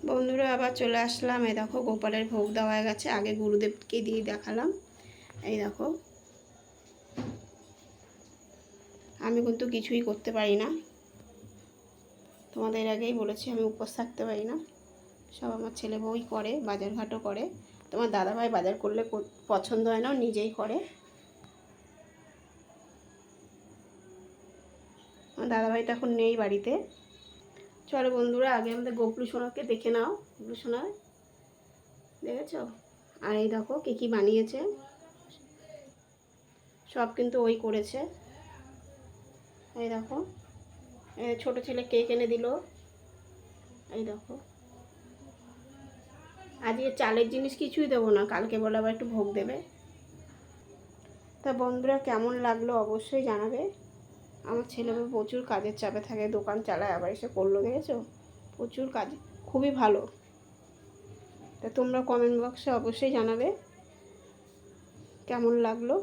বন্ধুরা আবার চলে আসলাম। এই দেখো গোপালের ভোগ দেওয়া হয়ে গেছে। আগে গুরুদেবকে দিয়ে দেখালাম। এই দেখো, আমি কিন্তু কিছুই করতে পারি না, তোমাদের আগেই বলেছি আমি উপোস থাকতে পারি না। সব আমার ছেলে বউই করে, বাজার ঘাটও করে। তোমার দাদাভাই বাজার করলে পছন্দ হয় না, নিজেই করে। আমার দাদাভাই তো এখন নেই বাড়িতে। চলো বন্ধুরা, আগে আমাদের গোপলু সোনাকে দেখে নাও। গোপলু সোনা দেখেছ? আর এই দেখো কী কী বানিয়েছে, সব কিন্তু ওই করেছে। এই দেখো, ছোটো ছেলে কেক এনে দিল। এই দেখো, আজকে চালের জিনিস কিছুই দেবো না, কালকে বলে আবার একটু ভোগ দেবে। তা বন্ধুরা, কেমন লাগলো অবশ্যই জানাবে। আমার ছেলে প্রচুর কাজের চাপে থাকে, দোকান চালায়, আবার এসে করলো, দেখেছো? প্রচুর কাজ, খুবই ভালো। তা তোমরা কমেন্ট বক্সে অবশ্যই জানাবে কেমন লাগলো।